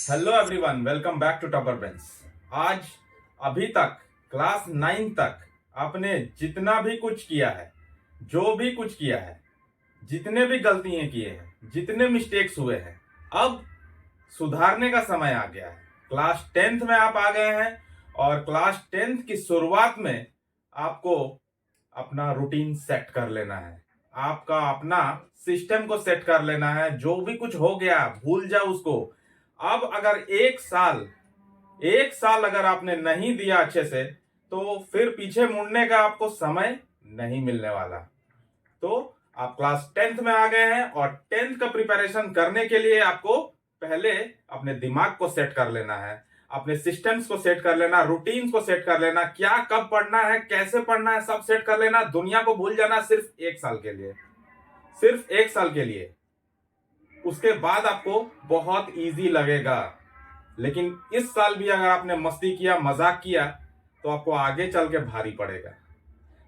Hello everyone, welcome back to Topper Bench. आज अभी तक क्लास 9 तक आपने जितना भी कुछ किया है, जो भी कुछ किया है, जितने भी गलतियां किए हैं, जितने मिस्टेक्स हुए हैं, अब सुधारने का समय आ गया है। क्लास 10th में आप आ गए हैं और क्लास 10th की शुरुआत में आपको अपना रूटीन सेट कर लेना है। आपका अपना सिस्टम को सेट कर लेना है। जो भी कुछ हो गया भूल जाओ उसको। अब अगर एक साल अगर आपने नहीं दिया अच्छे से, तो फिर पीछे मुड़ने का आपको समय नहीं मिलने वाला। तो आप क्लास 10th में आ गए हैं और 10th का प्रिपरेशन करने के लिए आपको पहले अपने दिमाग को सेट कर लेना है, अपने सिस्टम्स को सेट कर लेना, रूटीन्स को सेट कर लेना, क्या कब पढ़ना है, कैसे पढ़ना है, सब सेट कर लेना। दुनिया को भूल जाना सिर्फ एक साल के लिए, सिर्फ एक साल के लिए। उसके बाद आपको बहुत इजी लगेगा। लेकिन इस साल भी अगर आपने मस्ती किया, मजाक किया, तो आपको आगे चल के भारी पड़ेगा।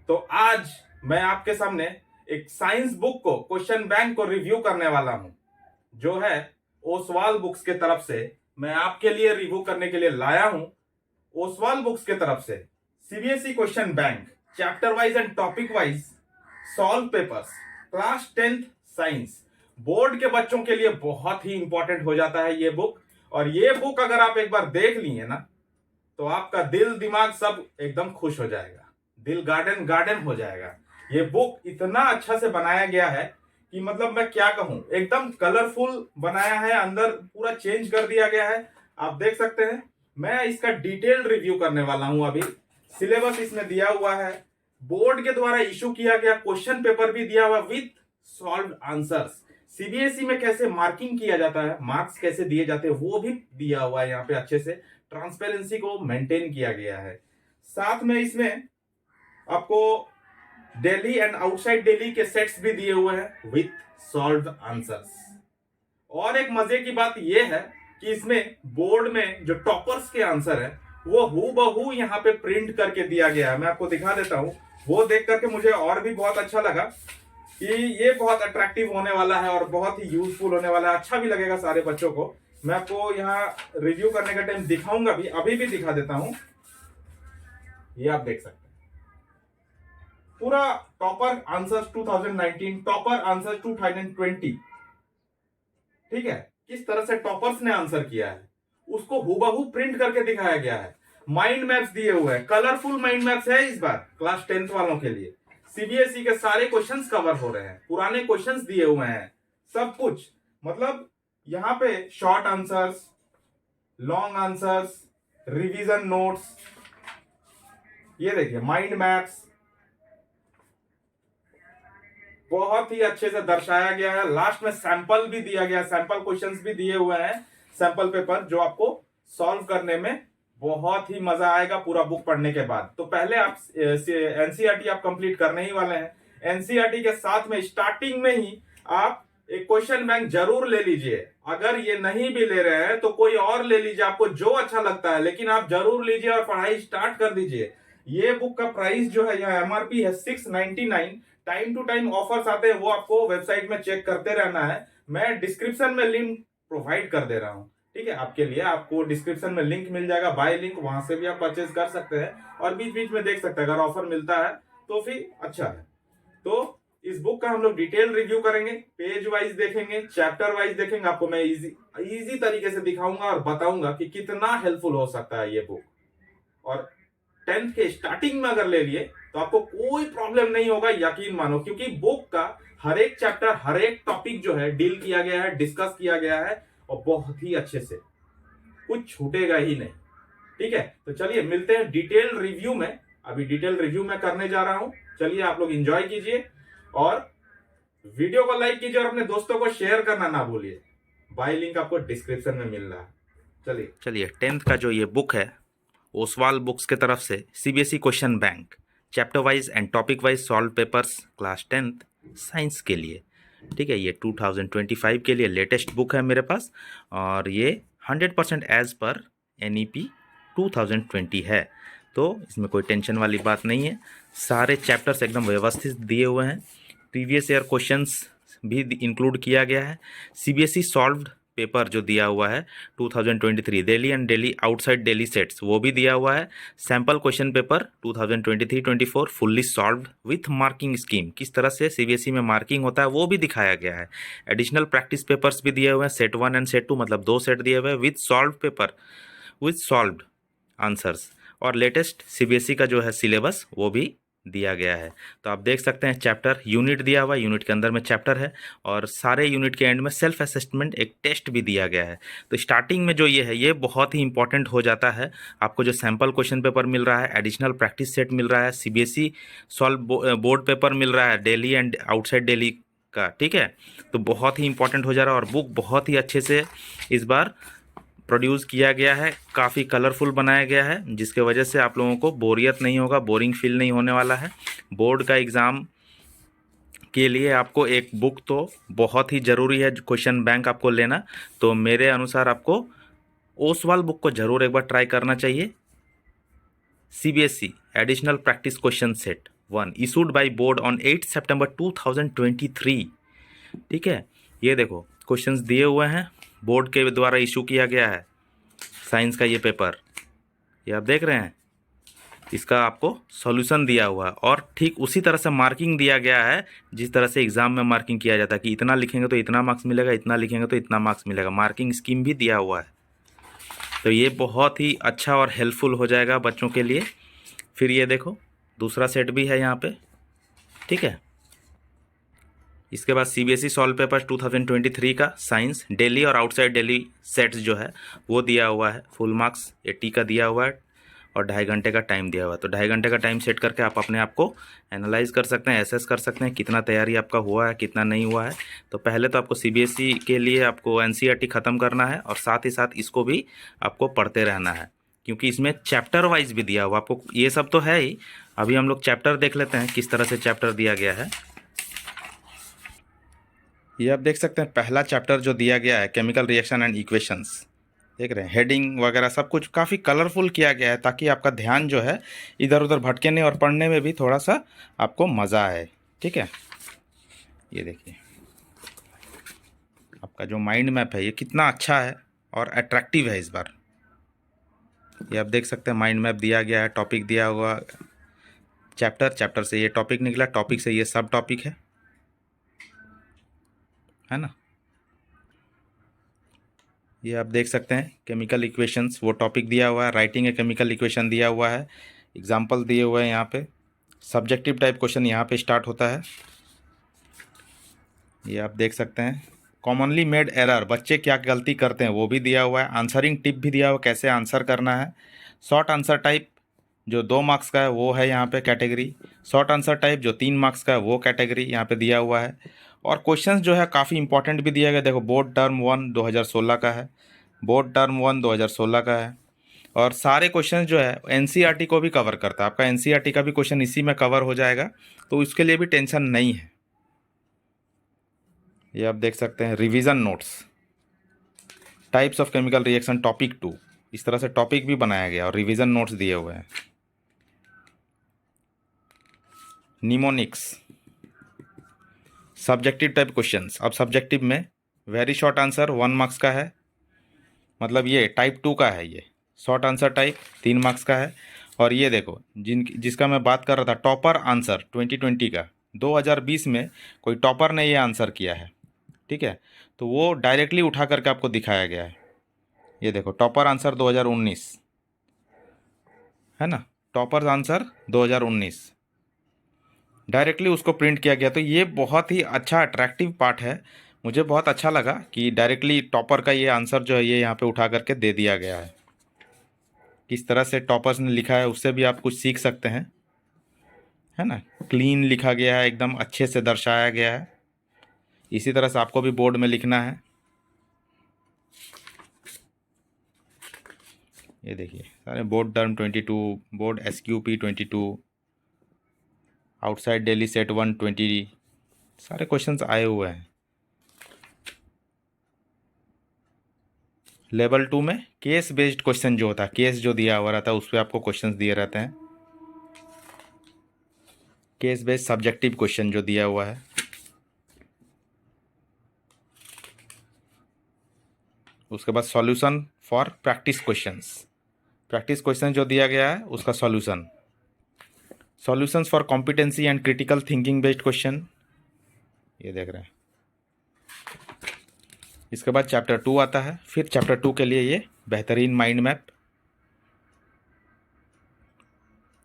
तो आज मैं आपके सामने एक साइंस बुक को, क्वेश्चन बैंक को रिव्यू करने वाला हूं, जो है ओसवाल बुक्स के तरफ से मैं आपके लिए रिव्यू करने के लिए लाया हूं। ओसवाल बुक्स के तरफ से CBSE question bank, chapter wise and topic wise solve papers, class 10th science, board के बच्चों के लिए बहुत ही इंपॉर्टेंट हो जाता है ये बुक। और ये बुक अगर आप एक बार देख लिए ना, तो आपका दिल दिमाग सब एकदम खुश हो जाएगा, दिल गार्डन गार्डन हो जाएगा। ये बुक इतना अच्छा से बनाया गया है कि मतलब मैं क्या कहूं, एकदम कलरफुल बनाया है, अंदर पूरा चेंज कर दिया गया है। आप देख सकते हैं। मैं इसका डिटेल रिव्यू करने वाला हूं। अभी सिलेबस इसमें दिया हुआ है, बोर्ड के द्वारा इशू किया गया क्वेश्चन पेपर भी दिया हुआ विथ सॉल्व आंसर्स। सीबीएसई में कैसे मार्किंग किया जाता है, मार्क्स कैसे दिए जाते हैं, वो भी दिया हुआ है यहाँ पे। अच्छे से ट्रांसपेरेंसी को मेंटेन किया गया है। साथ में इसमें आपको दिल्ली एंड आउटसाइड दिल्ली के सेट्स भी दिए हुए हैं विथ सॉल्व आंसर्स। और एक मजे की बात यह है कि इसमें बोर्ड में जो टॉपर्स के आंसर है, वो हूबहू यहाँ पे प्रिंट करके दिया गया है। मैं आपको दिखा देता हूं। वो देख करके मुझे और भी बहुत अच्छा लगा कि ये बहुत अट्रैक्टिव होने वाला है और बहुत ही यूजफुल होने वाला है। अच्छा भी लगेगा सारे बच्चों को। मैं आपको यहाँ रिव्यू करने का टाइम दिखाऊंगा भी, अभी भी दिखा देता हूं। ये आप देख सकते हैं पूरा टॉपर आंसर्स 2019, टॉपर आंसर्स 2020। ठीक है, किस तरह से टॉपर्स ने आंसर किया है उसको हूबहू प्रिंट करके दिखाया गया है। माइंड मैप्स दिए हुए हैं, कलरफुल माइंड मैप्स है इस बार क्लास 10th वालों के लिए। सीबीएसई के सारे क्वेश्चंस कवर हो रहे हैं, पुराने क्वेश्चंस दिए हुए हैं, सब कुछ। मतलब यहाँ पे short answers, long answers, revision notes, ये देखिए माइंड मैप्स, बहुत ही अच्छे से दर्शाया गया है। लास्ट में सैंपल भी दिया गया, सैंपल क्वेश्चंस भी दिए हुए हैं, सैंपल पेपर, जो आपको सॉल्व करने में बहुत ही मजा आएगा पूरा बुक पढ़ने के बाद। तो पहले आप एनसीईआरटी आप कंप्लीट करने ही वाले हैं। एनसीईआरटी के साथ में स्टार्टिंग में ही आप एक क्वेश्चन बैंक जरूर ले लीजिए। अगर ये नहीं भी ले रहे हैं तो कोई और ले लीजिए, आपको जो अच्छा लगता है, लेकिन आप जरूर लीजिए और पढ़ाई स्टार्ट कर दीजिए। ये बुक का प्राइस जो है, यहाँ एमआरपी है 699। टाइम टू टाइम ऑफर्स आते हैं, वो आपको वेबसाइट में चेक करते रहना है। मैं डिस्क्रिप्शन में लिंक प्रोवाइड कर दे रहा हूँ, ठीक है, आपके लिए। आपको डिस्क्रिप्शन में लिंक मिल जाएगा, बाय लिंक, वहां से भी आप परचेज कर सकते हैं और बीच बीच में देख सकते हैं। अगर ऑफर मिलता है तो फिर अच्छा है। तो इस बुक का हम लोग डिटेल रिव्यू करेंगे, पेज वाइज देखेंगे, चैप्टर वाइज देखेंगे। आपको मैं इजी तरीके से दिखाऊंगा और बताऊंगा कि कितना हेल्पफुल हो सकता है ये बुक। और 10th के स्टार्टिंग में अगर ले लिए तो आपको कोई प्रॉब्लम नहीं होगा, यकीन मानो, क्योंकि बुक का हर एक चैप्टर, हर एक टॉपिक जो है डील किया गया है, डिस्कस किया गया है, और बहुत ही अच्छे से, कुछ छूटेगा ही नहीं। ठीक है, तो चलिए मिलते हैं डिटेल रिव्यू में। अभी डिटेल रिव्यू में करने जा रहा हूं। चलिए आप लोग एंजॉय कीजिए और वीडियो को लाइक कीजिए और अपने दोस्तों को शेयर करना ना भूलिए। बाय लिंक आपको डिस्क्रिप्शन में मिल रहा है। चलिए 10th का जो ये बुक है ओसवाल बुक्स के तरफ से, CBSE question bank, chapter wise and topic wise solve papers, class 10th science के लिए। ठीक है, ये 2025 के लिए लेटेस्ट बुक है मेरे पास और ये 100% एज पर NEP 2020 है। तो इसमें कोई टेंशन वाली बात नहीं है। सारे चैप्टर्स एकदम व्यवस्थित दिए हुए हैं। प्रीवियस ईयर क्वेश्चंस भी इंक्लूड किया गया है। सीबीएसई सॉल्व्ड पेपर जो दिया हुआ है 2023 Delhi and Delhi outside Delhi sets वो भी दिया हुआ है। Sample question paper 2023-24 fully solved with marking scheme, किस तरह से सीबीएसई में मार्किंग होता है वो भी दिखाया गया है। एडिशनल प्रैक्टिस पेपर्स भी दिए हुए हैं, सेट 1 एंड सेट 2 मतलब 2 सेट दिए हुए हैं with solved paper with solved answers. और लेटेस्ट सीबीएसई का जो है सिलेबस वो भी दिया गया है। तो आप देख सकते हैं चैप्टर यूनिट दिया हुआ है, यूनिट के अंदर में चैप्टर है और सारे यूनिट के एंड में सेल्फ असेसमेंट एक टेस्ट भी दिया गया है। तो स्टार्टिंग में जो ये है ये बहुत ही इंपॉर्टेंट हो जाता है। आपको जो सैम्पल क्वेश्चन पेपर मिल रहा है, एडिशनल प्रैक्टिस सेट मिल रहा है, सीबीएसई सॉल्व बोर्ड पेपर मिल रहा है दिल्ली एंड आउटसाइड दिल्ली का, ठीक है। तो बहुत ही इंपॉर्टेंट हो जा रहा है और बुक बहुत ही अच्छे से इस बार प्रोड्यूस किया गया है, काफ़ी कलरफुल बनाया गया है, जिसके वजह से आप लोगों को बोरियत नहीं होगा, बोरिंग फील नहीं होने वाला है। बोर्ड का एग्ज़ाम के लिए आपको एक बुक तो बहुत ही ज़रूरी है, क्वेश्चन बैंक आपको लेना। तो मेरे अनुसार आपको ओसवाल बुक को ज़रूर एक बार ट्राई करना चाहिए। CBSE additional practice question set 1 issued by board on 8 सितंबर 2023, ठीक है। ये देखो क्वेश्चंस दिए हुए हैं, बोर्ड के द्वारा इशू किया गया है साइंस का ये पेपर, ये आप देख रहे हैं। इसका आपको सॉल्यूशन दिया हुआ है और ठीक उसी तरह से मार्किंग दिया गया है जिस तरह से एग्ज़ाम में मार्किंग किया जाता है कि इतना लिखेंगे तो इतना मार्क्स मिलेगा, इतना लिखेंगे तो इतना मार्क्स मिलेगा। मार्किंग स्कीम भी दिया हुआ है। तो ये बहुत ही अच्छा और हेल्पफुल हो जाएगा बच्चों के लिए। फिर ये देखो दूसरा सेट भी है यहाँ पे, ठीक है। इसके बाद सीबीएसई सॉल्व पेपर 2023 का साइंस दिल्ली और आउटसाइड दिल्ली सेट्स जो है वो दिया हुआ है। फुल मार्क्स 80 का दिया हुआ है और 2.5 घंटे का टाइम दिया हुआ है। तो 2.5 घंटे का टाइम सेट करके आप अपने आप को एनालाइज कर सकते हैं, एसेस कर सकते हैं कितना तैयारी आपका हुआ है, कितना नहीं हुआ है। तो पहले तो आपको सीबीएसई के लिए आपको एनसीईआरटी ख़त्म करना है और साथ ही साथ इसको भी आपको पढ़ते रहना है, क्योंकि इसमें चैप्टर वाइज भी दिया हुआ आपको। ये सब तो है ही, अभी हम लोग चैप्टर देख लेते हैं किस तरह से चैप्टर दिया गया है। ये आप देख सकते हैं पहला चैप्टर जो दिया गया है केमिकल रिएक्शन एंड इक्वेशंस, देख रहे हैं हेडिंग वगैरह सब कुछ काफ़ी कलरफुल किया गया है ताकि आपका ध्यान जो है इधर उधर भटके नहीं और पढ़ने में भी थोड़ा सा आपको मज़ा आए, ठीक है। ये देखिए आपका जो माइंड मैप है ये कितना अच्छा है और अट्रैक्टिव है इस बार। ये आप देख सकते हैं माइंड मैप दिया गया है, टॉपिक दिया हुआ, चैप्टर से ये टॉपिक निकला, टॉपिक से ये सब टॉपिक है ना। ये आप देख सकते हैं केमिकल इक्वेशंस वो टॉपिक दिया हुआ है, राइटिंग ए केमिकल इक्वेशन दिया हुआ है, एग्जाम्पल दिए हुए हैं यहाँ पे, सब्जेक्टिव टाइप क्वेश्चन यहाँ पे स्टार्ट होता है। ये आप देख सकते हैं कॉमनली मेड एरर, बच्चे क्या गलती करते हैं वो भी दिया हुआ है, आंसरिंग टिप भी दिया हुआ है कैसे आंसर करना है। शॉर्ट आंसर टाइप जो 2 मार्क्स का है वो है यहाँ पे कैटेगरी, शॉर्ट आंसर टाइप जो 3 मार्क्स का है वो कैटेगरी यहाँ पे दिया हुआ है। और क्वेश्चंस जो है काफ़ी इंपॉर्टेंट भी दिया गया, देखो बोर्ड टर्म 1 2016 का है, बोर्ड टर्म 1 2016 का है। और सारे क्वेश्चंस जो है एनसीईआरटी को भी कवर करता है, आपका एनसीईआरटी का भी क्वेश्चन इसी में कवर हो जाएगा, तो इसके लिए भी टेंशन नहीं है। ये आप देख सकते हैं revision notes, types of chemical reaction topic 2, इस तरह से टॉपिक भी बनाया गया और रिवीजन नोट्स दिए हुए हैं। निमोनिक्स सब्जेक्टिव टाइप क्वेश्चंस, अब सब्जेक्टिव में वेरी शॉर्ट आंसर 1 मार्क्स का है, मतलब ये टाइप 2 का है, ये शॉर्ट आंसर टाइप 3 मार्क्स का है। और ये देखो जिसका मैं बात कर रहा था टॉपर आंसर 2020 का, 2020 में कोई टॉपर ने ये आंसर किया है, ठीक है। तो वो डायरेक्टली उठा करके आपको दिखाया गया है। ये देखो टॉपर आंसर 2019 है ना, टॉपर आंसर 2019 डायरेक्टली उसको प्रिंट किया गया। तो ये बहुत ही अच्छा अट्रैक्टिव पार्ट है, मुझे बहुत अच्छा लगा कि डायरेक्टली टॉपर का ये आंसर जो है ये यहाँ पे उठा करके दे दिया गया है। किस तरह से टॉपर्स ने लिखा है उससे भी आप कुछ सीख सकते हैं, है ना। क्लीन लिखा गया है, एकदम अच्छे से दर्शाया गया है। इसी तरह से आपको भी बोर्ड में लिखना है। ये देखिए सारे board term 22, board SQP 22, outside Delhi set 120, सारे क्वेश्चंस आए हुए हैं। लेवल 2 में केस बेस्ड क्वेश्चन जो होता है, केस जो दिया हुआ रहता है उस पर आपको क्वेश्चंस दिए रहते हैं, केस बेस्ड सब्जेक्टिव क्वेश्चन जो दिया हुआ है। उसके बाद सॉल्यूशन फॉर प्रैक्टिस क्वेश्चन जो दिया गया है उसका solution, solutions for competency and critical thinking based question, ये देख रहे हैं। इसके बाद चैप्टर 2 आता है, फिर चैप्टर 2 के लिए ये बेहतरीन माइंड मैप।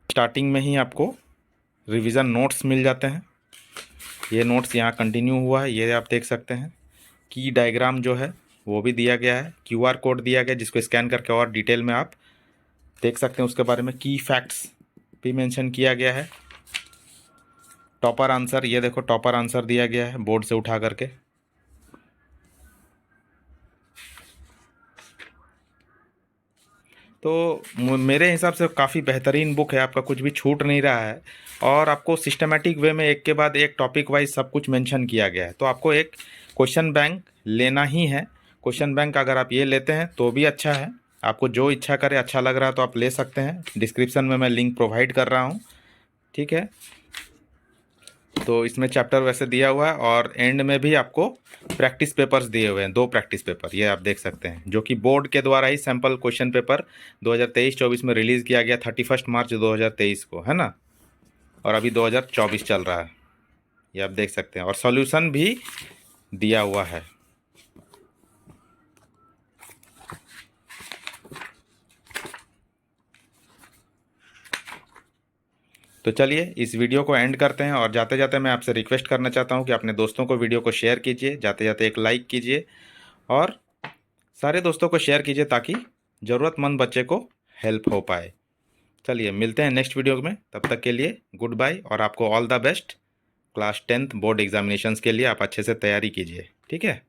स्टार्टिंग में ही आपको रिवीजन नोट्स मिल जाते हैं, ये नोट्स यहाँ कंटिन्यू हुआ है, ये आप देख सकते हैं। की डायग्राम जो है वो भी दिया गया है, QR कोड दिया गया जिसको स्कैन करके और डिटेल में आप देख सकते हैं। उसके बारे में की फैक्ट्स भी मेंशन किया गया है। टॉपर आंसर, ये देखो टॉपर आंसर दिया गया है बोर्ड से उठा करके। तो मेरे हिसाब से काफ़ी बेहतरीन बुक है, आपका कुछ भी छूट नहीं रहा है और आपको सिस्टमेटिक वे में एक के बाद एक टॉपिक वाइज सब कुछ मेंशन किया गया है। तो आपको एक क्वेश्चन बैंक लेना ही है। क्वेश्चन बैंक अगर आप ये लेते हैं तो भी अच्छा है, आपको जो इच्छा करे, अच्छा लग रहा है तो आप ले सकते हैं। डिस्क्रिप्शन में मैं लिंक प्रोवाइड कर रहा हूँ, ठीक है। तो इसमें चैप्टर वैसे दिया हुआ है और एंड में भी आपको प्रैक्टिस पेपर्स दिए हुए हैं, 2 प्रैक्टिस पेपर, ये आप देख सकते हैं, जो कि बोर्ड के द्वारा ही सैम्पल क्वेश्चन पेपर 2023-24 में रिलीज़ किया गया 31 मार्च 2023 को, है ना। और अभी 2024 चल रहा है, ये आप देख सकते हैं। और सॉल्यूशन भी दिया हुआ है। तो चलिए इस वीडियो को एंड करते हैं और जाते जाते मैं आपसे रिक्वेस्ट करना चाहता हूं कि अपने दोस्तों को वीडियो को शेयर कीजिए, जाते जाते एक लाइक कीजिए और सारे दोस्तों को शेयर कीजिए ताकि ज़रूरतमंद बच्चे को हेल्प हो पाए। चलिए मिलते हैं नेक्स्ट वीडियो में, तब तक के लिए गुड बाय और आपको all the best. Class 10th board examinations के लिए आप अच्छे से तैयारी कीजिए, ठीक है।